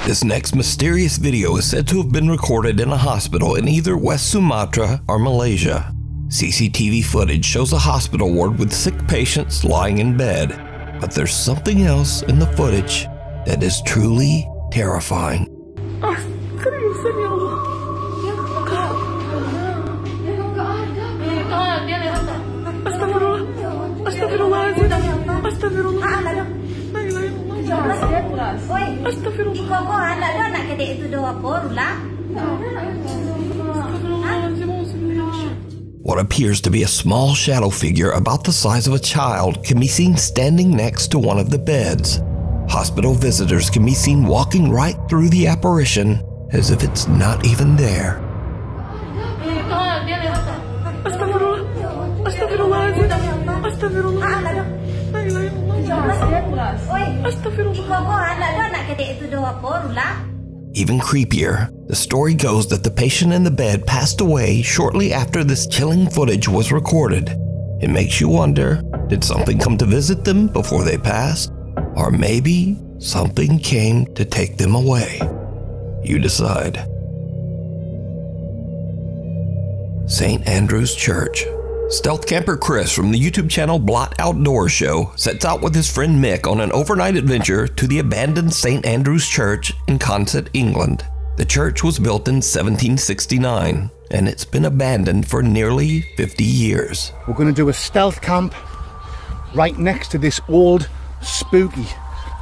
This next mysterious video is said to have been recorded in a hospital in either West Sumatra or Malaysia. CCTV footage shows a hospital ward with sick patients lying in bed, but there's something else in the footage that is truly terrifying. What appears to be a small shadow figure about the size of a child can be seen standing next to one of the beds. Hospital visitors can be seen walking right through the apparition as if it's not even there. Even creepier, the story goes that the patient in the bed passed away shortly after this chilling footage was recorded. It makes you wonder, did something come to visit them before they passed? Or maybe something came to take them away. You decide. St. Andrew's Church. Stealth camper Chris from the YouTube channel Blot Outdoor Show sets out with his friend Mick on an overnight adventure to the abandoned St. Andrew's Church in Consett, England. The church was built in 1769, and it's been abandoned for nearly 50 years. We're going to do a stealth camp right next to this old, spooky,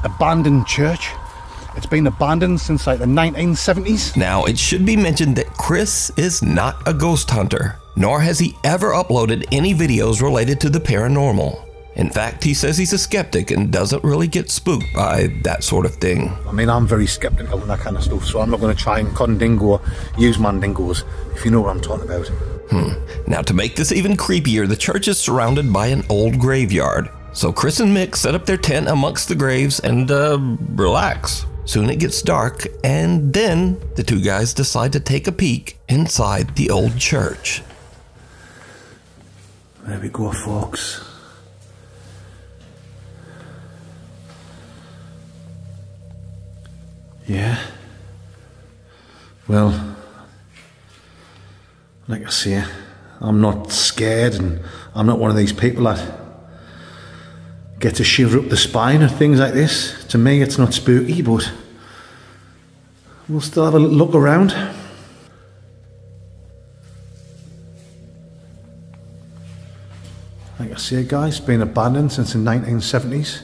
abandoned church. It's been abandoned since like the 1970s. Now, it should be mentioned that Chris is not a ghost hunter, nor has he ever uploaded any videos related to the paranormal. In fact, he says he's a skeptic and doesn't really get spooked by that sort of thing. I mean, I'm very skeptical and that kind of stuff, so I'm not going to try and condingo or use mandingos, if you know what I'm talking about. Now, to make this even creepier, the church is surrounded by an old graveyard. So Chris and Mick set up their tent amongst the graves and, relax. Soon it gets dark, and then the two guys decide to take a peek inside the old church. There we go, folks. Yeah. Well, like I say, I'm not scared, and I'm not one of these people that get to shiver up the spine or things like this. To me, it's not spooky, but we'll still have a look around. Like I say, guys, it's been abandoned since the 1970s.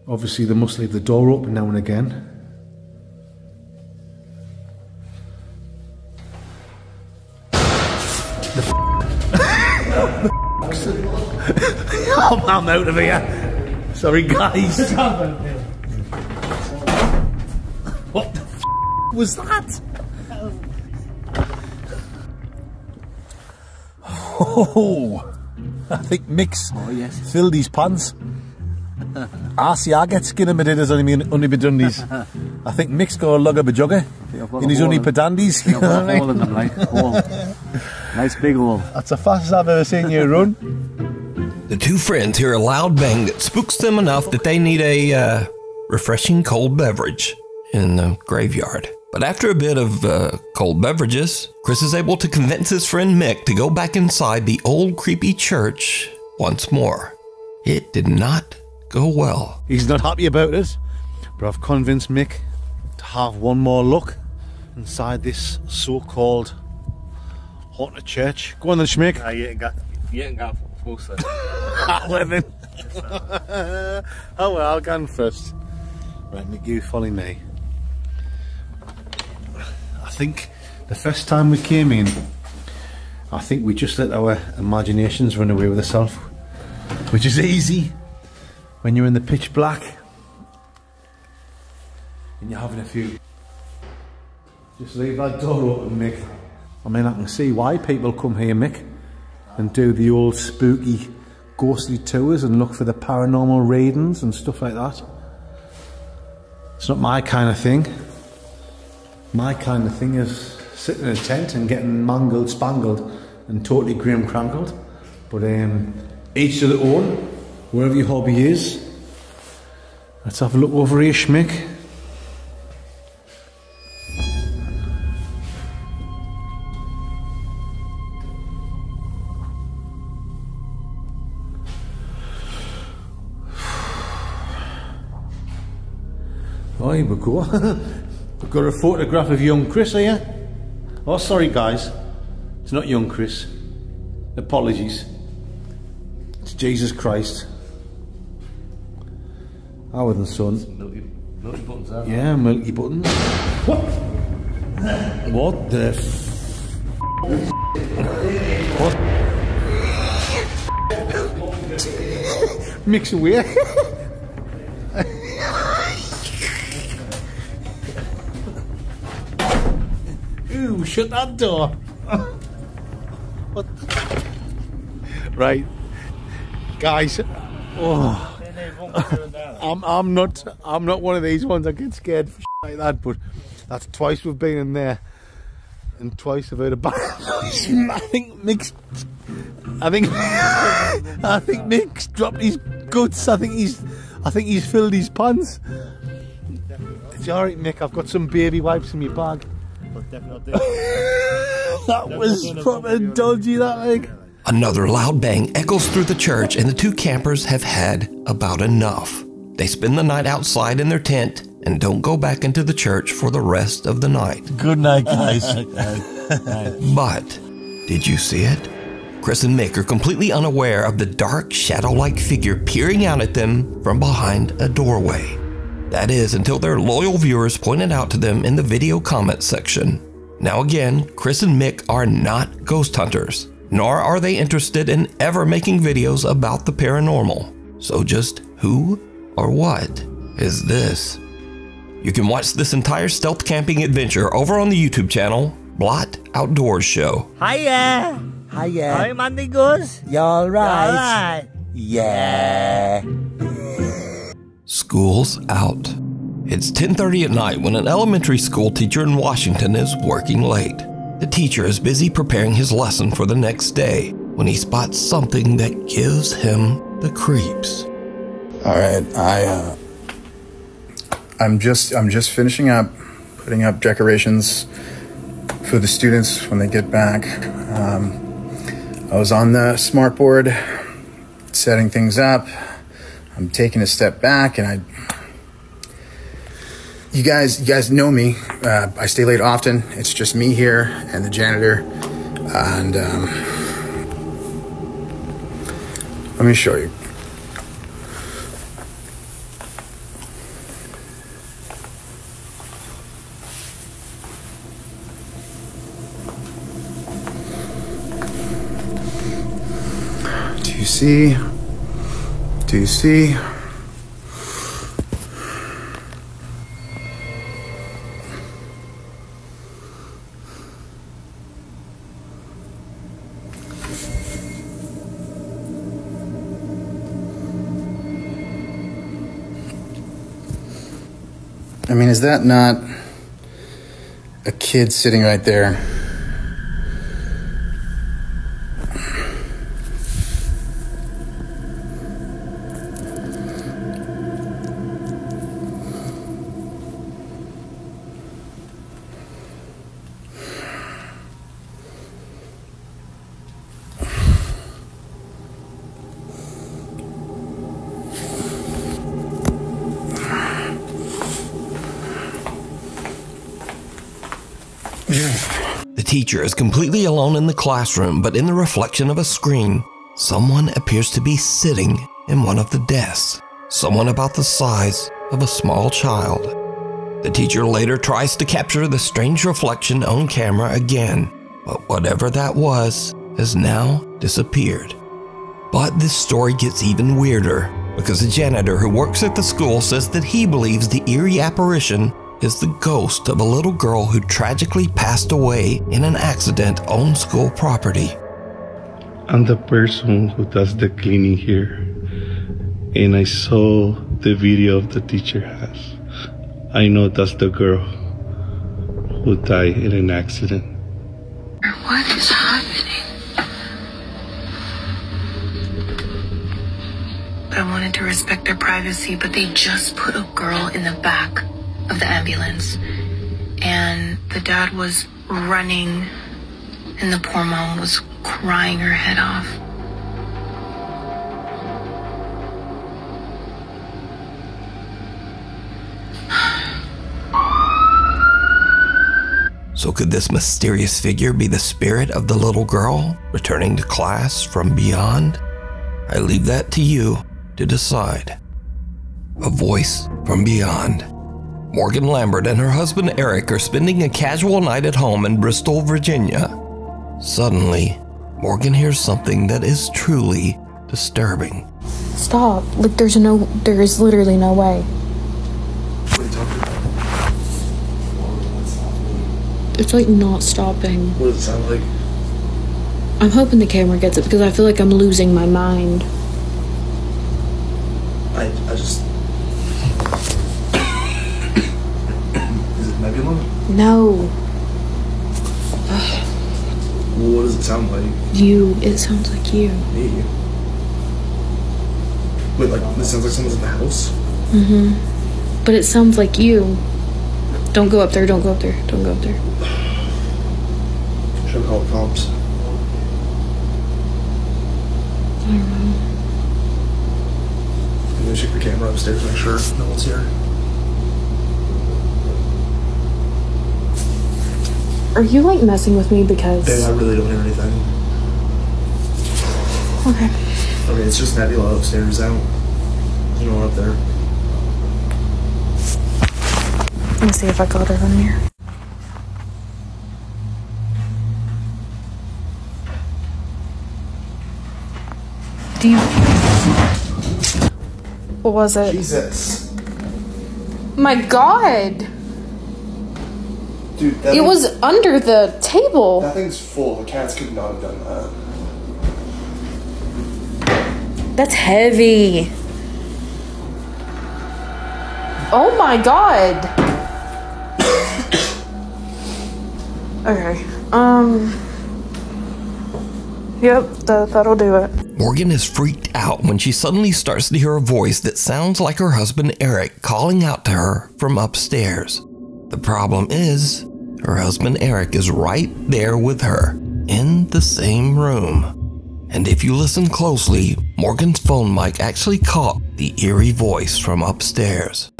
Obviously, they must leave the door open now and again. Oh, I'm out of here. Sorry, guys. What the was that? Oh, I think Mick's filled his pants. I get skin in my dinners only be done these. I think Mick's got a lug of a jugger in his only pedandies. You know what I mean? Nice big hole. That's the fastest I've ever seen you run. The two friends hear a loud bang that spooks them enough that they need a refreshing cold beverage in the graveyard. But after a bit of cold beverages, Chris is able to convince his friend Mick to go back inside the old creepy church once more. It did not go well. He's not happy about it, but I've convinced Mick to have one more look inside this so-called haunted church. Go on then, Schmick. You ain't got close then. Well then. Oh well, I'll go on first. Right, Mick, you follow me. I think the first time we came in, I think we just let our imaginations run away with ourselves, which is easy when you're in the pitch black and you're having a few. Just leave that door open, Mick. I mean, I can see why people come here, Mick, and do the old spooky ghostly tours and look for the paranormal readings and stuff like that. It's not my kind of thing. My kind of thing is sitting in a tent and getting mangled, spangled and totally grim crankled. But each to their own, wherever your hobby is. Let's have a look over here, Schmick. Oh, here we go. We've got a photograph of young Chris here. Oh, sorry guys. It's not young Chris. Apologies. It's Jesus Christ. Our the son. Milky buttons out. Yeah, milky buttons. What? What the What? Mix away. Ooh, shut that door. What? Right, guys. Oh, I'm not one of these ones that get scared for like that. But that's twice we've been in there, and twice I've heard a bad noise. I think Mick's dropped his guts. I think he's filled his pants. It's alright, Mick. I've got some baby wipes in my bag. That was proper dodgy, that like. Another loud bang echoes through the church, and the two campers have had about enough. They spend the night outside in their tent and don't go back into the church for the rest of the night. Good night, guys. But, did you see it? Chris and Mick are completely unaware of the dark, shadow-like figure peering out at them from behind a doorway. That is, until their loyal viewers pointed out to them in the video comment section. Now again, Chris and Mick are not ghost hunters, nor are they interested in ever making videos about the paranormal. So just who or what is this? You can watch this entire stealth camping adventure over on the YouTube channel, Blot Outdoors Show. Hiya! Hiya. Hi, Mandy Goose. You alright? Alright. Yeah. School's out. It's 10:30 at night when an elementary school teacher in Washington is working late. The teacher is busy preparing his lesson for the next day when he spots something that gives him the creeps. All right, I'm just finishing up putting up decorations for the students when they get back. I was on the smart board setting things up. I'm taking a step back, and you guys know me. I stay late often. It's just me here and the janitor, and let me show you. Do you see? Do you see? I mean, is that not a kid sitting right there? The teacher is completely alone in the classroom, but in the reflection of a screen, someone appears to be sitting in one of the desks. Someone about the size of a small child. The teacher later tries to capture the strange reflection on camera again, but whatever that was has now disappeared. But this story gets even weirder, because the janitor who works at the school says that he believes the eerie apparition is the ghost of a little girl who tragically passed away in an accident on school property. I'm the person who does the cleaning here, and I saw the video of the teacher has. I know that's the girl who died in an accident. What is happening? I wanted to respect their privacy, but they just put a girl in the back of the ambulance. And the dad was running, and the poor mom was crying her head off. So could this mysterious figure be the spirit of the little girl returning to class from beyond? I leave that to you to decide. A voice from beyond. Morgan Lambert and her husband Eric are spending a casual night at home in Bristol, Virginia. Suddenly, Morgan hears something that is truly disturbing. Stop. Like, there is literally no way. What are you talking about? It's like not stopping. What does it sound like? I'm hoping the camera gets it because I feel like I'm losing my mind. I just... Is it Nebula? No. What does it sound like? You. It sounds like you. Me? Wait, like, this sounds like someone's in the house? Mm-hmm. But it sounds like you. Don't go up there, don't go up there, don't go up there. Should I call the cops? I don't know. I'm gonna check the camera upstairs, make sure no one's here. Are you like messing with me because... Babe, I really don't hear anything. Okay. Okay, it's just Nebula upstairs. I don't... There's no one up there. Let me see if I got her on here. Do you... What was it? Jesus. My God! Dude, that It was under the table. That thing's full. The cats could not have done that. That's heavy. Oh my God. Okay. Yep, that'll do it. Morgan is freaked out when she suddenly starts to hear a voice that sounds like her husband Eric calling out to her from upstairs. The problem is, her husband Eric is right there with her, in the same room. And if you listen closely, Morgan's phone mic actually caught the eerie voice from upstairs.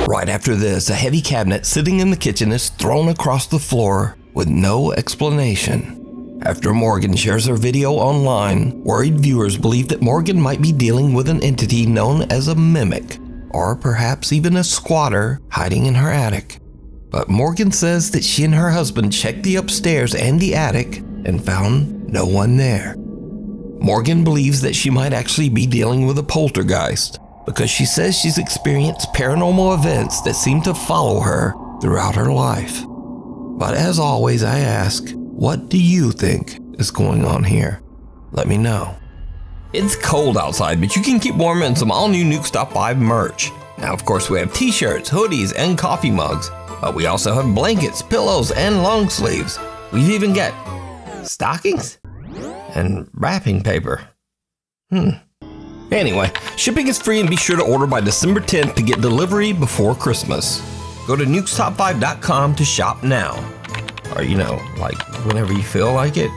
Right after this, a heavy cabinet sitting in the kitchen is thrown across the floor with no explanation. After Morgan shares her video online, worried viewers believe that Morgan might be dealing with an entity known as a mimic, or perhaps even a squatter hiding in her attic. But Morgan says that she and her husband checked the upstairs and the attic and found no one there. Morgan believes that she might actually be dealing with a poltergeist, because she says she's experienced paranormal events that seem to follow her throughout her life. But as always, I ask, what do you think is going on here? Let me know. It's cold outside, but you can keep warm in some all-new Nukes Top 5 merch. Now, of course, we have t-shirts, hoodies, and coffee mugs, but we also have blankets, pillows, and long sleeves. We've even got stockings and wrapping paper. Anyway, shipping is free and be sure to order by December 10th to get delivery before Christmas. Go to nukestop5.com to shop now. Or, you know, like whenever you feel like it.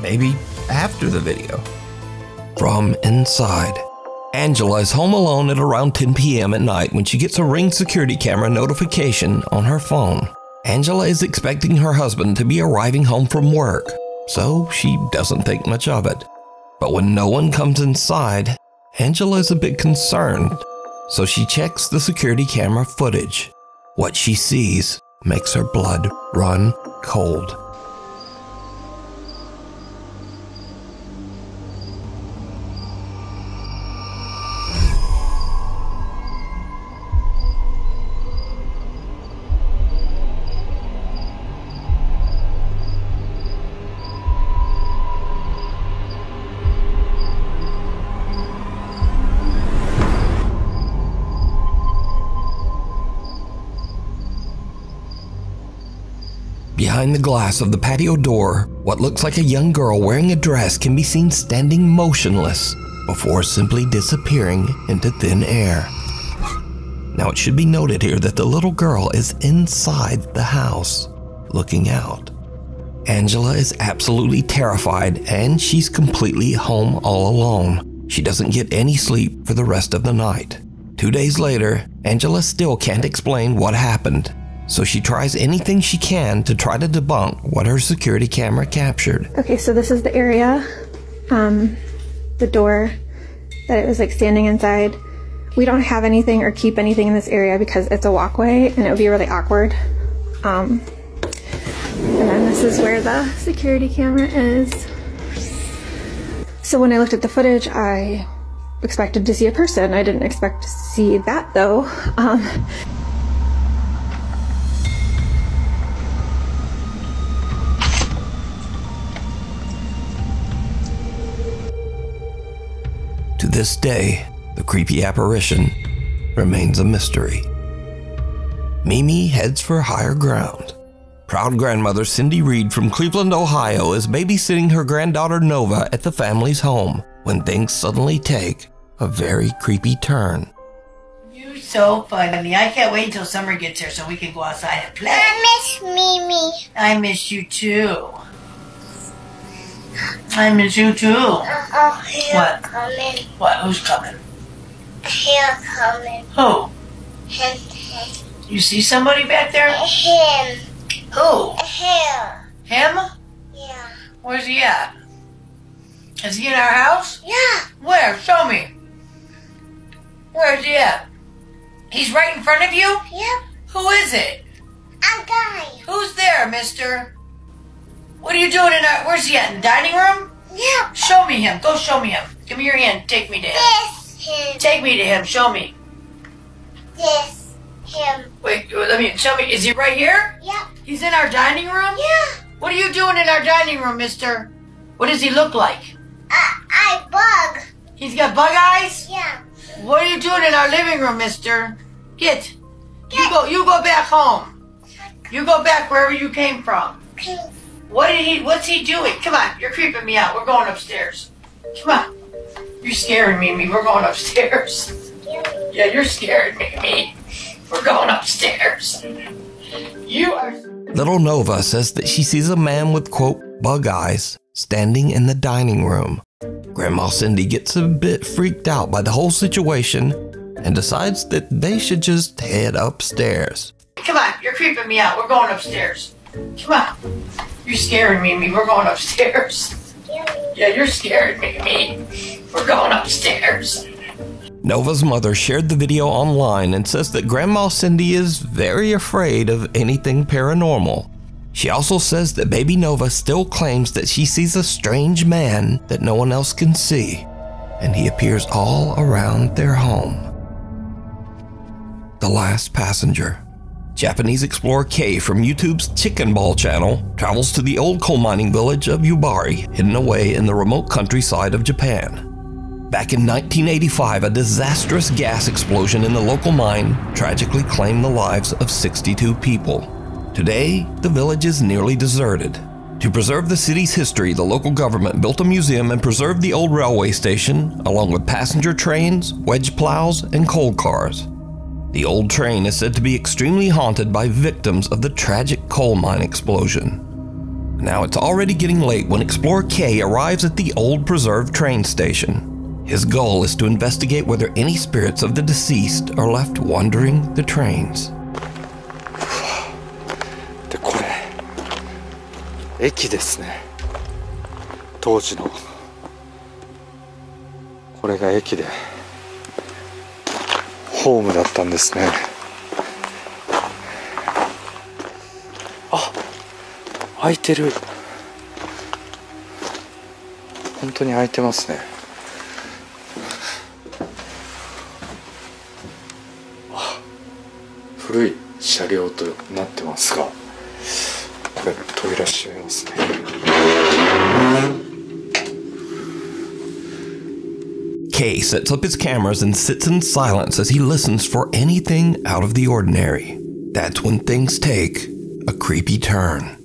Maybe after the video. From inside. Angela is home alone at around 10 p.m. at night when she gets a Ring security camera notification on her phone. Angela is expecting her husband to be arriving home from work, so she doesn't think much of it. But when no one comes inside, Angela is a bit concerned, so she checks the security camera footage. What she sees makes her blood run cold. Behind the glass of the patio door, what looks like a young girl wearing a dress can be seen standing motionless before simply disappearing into thin air. Now it should be noted here that the little girl is inside the house, looking out. Angela is absolutely terrified and she's completely home all alone. She doesn't get any sleep for the rest of the night. 2 days later, Angela still can't explain what happened, so she tries anything she can to try to debunk what her security camera captured. Okay, so this is the area, the door that it was like standing inside. We don't have anything or keep anything in this area because it's a walkway and it would be really awkward. And then this is where the security camera is. So when I looked at the footage, I expected to see a person. I didn't expect to see that though. To this day, the creepy apparition remains a mystery. Mimi heads for higher ground. Proud grandmother Cindy Reed from Cleveland, Ohio is babysitting her granddaughter Nova at the family's home when things suddenly take a very creepy turn. You're so funny. I can't wait until summer gets here so we can go outside and play. I miss Mimi. I miss you too. I miss you too. What? Coming. What? Who's coming? Here coming. Who? Him. You see somebody back there? Him. Who? Here. Him? Yeah. Where's he at? Is he in our house? Yeah. Where? Show me. Where's he at? He's right in front of you? Yep. Who is it? A guy. Who's there, mister? What are you doing in our... Where's he at? In the dining room? Yep. Show me him. Go show me him. Give me your hand. Take me to him. This him. Take me to him. Show me. This him. Wait, let me... Show me. Is he right here? Yep. He's in our dining room? Yeah. What are you doing in our dining room, mister? What does he look like? I bug. He's got bug eyes? Yeah. What are you doing in our living room, mister? Get. You go back home. You go back wherever you came from. Okay. What's he doing? Come on, you're creeping me out. We're going upstairs. Come on. You're scaring me, Mimi. We're going upstairs. Yeah, you're scaring me, Mimi. We're going upstairs. You are... Little Nova says that she sees a man with, quote, bug eyes standing in the dining room. Grandma Cindy gets a bit freaked out by the whole situation and decides that they should just head upstairs. Come on, you're creeping me out. We're going upstairs. Come on. You're scaring me, Mimi. We're going upstairs. Yeah, you're scaring me, Mimi. We're going upstairs. Nova's mother shared the video online and says that Grandma Cindy is very afraid of anything paranormal. She also says that baby Nova still claims that she sees a strange man that no one else can see, and he appears all around their home. The Last Passenger. Japanese explorer Kei from YouTube's Chicken Ball channel travels to the old coal mining village of Yubari, hidden away in the remote countryside of Japan. Back in 1985, a disastrous gas explosion in the local mine tragically claimed the lives of 62 people. Today, the village is nearly deserted. To preserve the city's history, the local government built a museum and preserved the old railway station, along with passenger trains, wedge plows, and coal cars. The old train is said to be extremely haunted by victims of the tragic coal mine explosion. Now it's already getting late when Explorer K arrives at the old preserved train station. His goal is to investigate whether any spirits of the deceased are left wandering the trains. でこれ駅ですね。当時のこれが駅でホームだったんですね。あ、開いてる。本当に開いてますね。あ、古い車両となってますが、これ扉閉めますね。Kay sets up his cameras and sits in silence as he listens for anything out of the ordinary. That's when things take a creepy turn.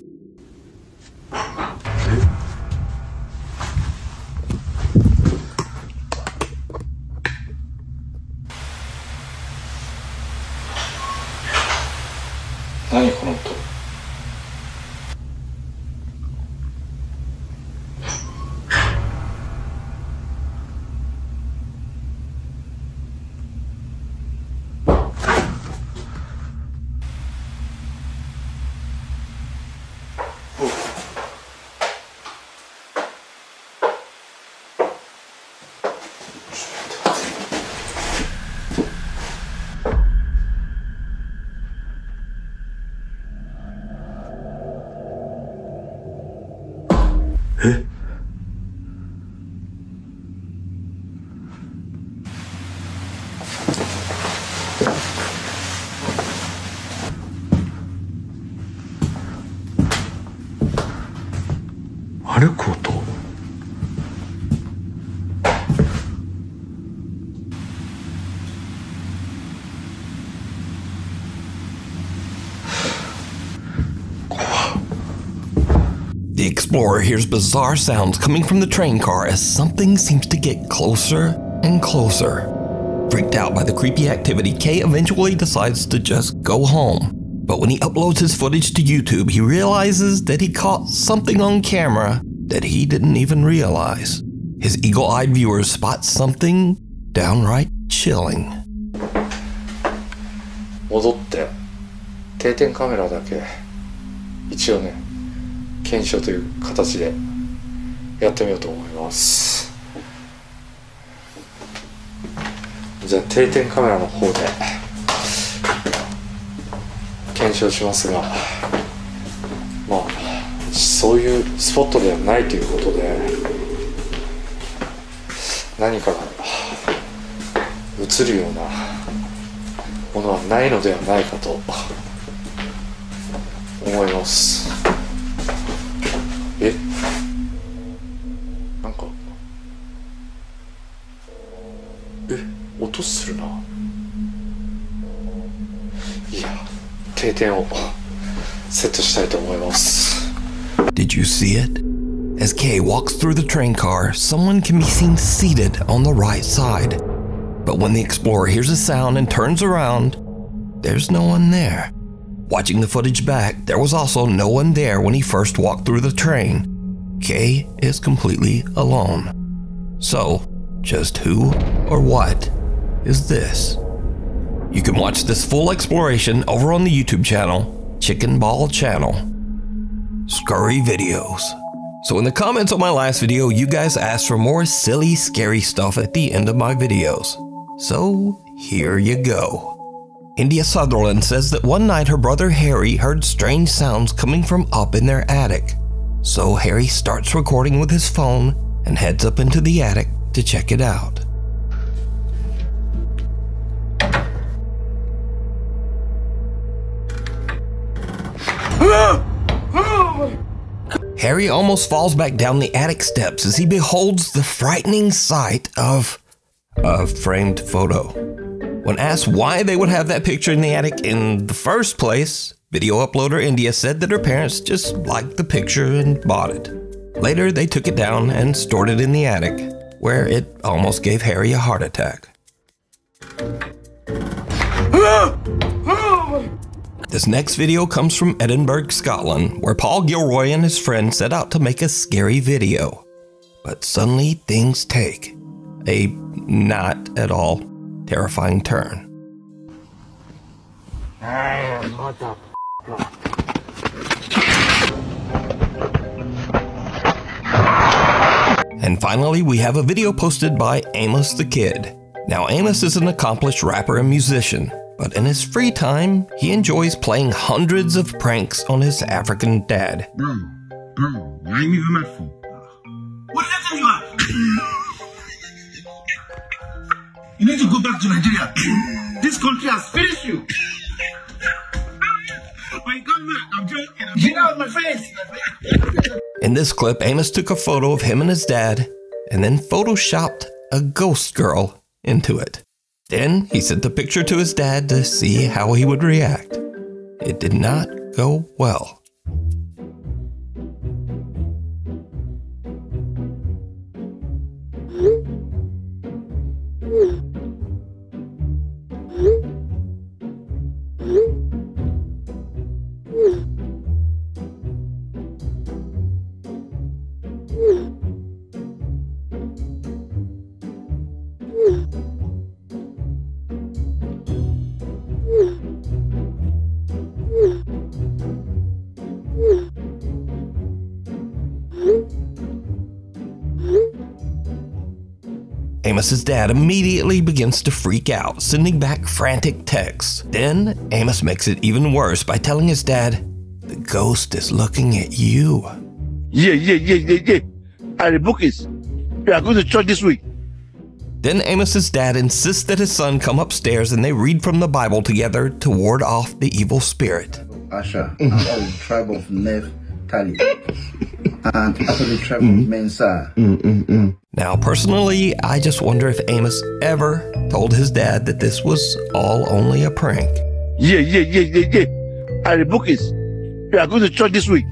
歩く音。The explorer hears bizarre sounds coming from the train car as something seems to get closer and closer. Freaked out by the creepy activity, Kay eventually decides to just go home. But when he uploads his footage to YouTube, he realizes that he caught something on camera that he didn't even realize. His eagle-eyed viewers spot something downright chilling. 戻って定点カメラだけ一応ね検証という形でやってみようと思います。じゃあ定点カメラの方で検証しますが、まあそういうスポットではないということで何かが映るようなものはないのではないかと思います。なんか音するな。いや定点をセットしたいと思います。 Did you see it? As Kay walks through the train car, someone can be seen seated on the right side. But when the explorer hears a sound and turns around, there's no one there. Watching the footage back, there was also no one there when he first walked through the train. Kay is completely alone. So, just who or what is this? You can watch this full exploration over on the YouTube channel, Chicken Ball Channel. Scurry videos. So in the comments on my last video, you guys asked for more silly, scary stuff at the end of my videos. So here you go. India Sutherland says that one night her brother Harry heard strange sounds coming from up in their attic. So Harry starts recording with his phone and heads up into the attic to check it out. Harry almost falls back down the attic steps as he beholds the frightening sight of a framed photo. When asked why they would have that picture in the attic in the first place, video uploader India said that her parents just liked the picture and bought it. Later, they took it down and stored it in the attic, where it almost gave Harry a heart attack. This next video comes from Edinburgh, Scotland, where Paul Gilroy and his friend set out to make a scary video. But suddenly things take a not at all terrifying turn. And finally, we have a video posted by Amos the Kid. Now, Amos is an accomplished rapper and musician, but in his free time, he enjoys playing hundreds of pranks on his African dad. Bro, why you even mad for? What did I tell you about? You need to go back to Nigeria. This country has finished you. My God, I'm joking. Get out of my face. In this clip, Amos took a photo of him and his dad, and then photoshopped a ghost girl into it. Then he sent the picture to his dad to see how he would react. It did not go well. Amos's dad immediately begins to freak out, sending back frantic texts. Then Amos makes it even worse by telling his dad, "The ghost is looking at you." Yeah. I the book is. We are going to church this week. Then Amos's dad insists that his son come upstairs and they read from the Bible together to ward off the evil spirit. Asher, I'm of the tribe of Naphtali, and after the tribe of Mensa. Now, personally, I just wonder if Amos ever told his dad that this was all only a prank. Yeah. I the book is. We are going to church this week.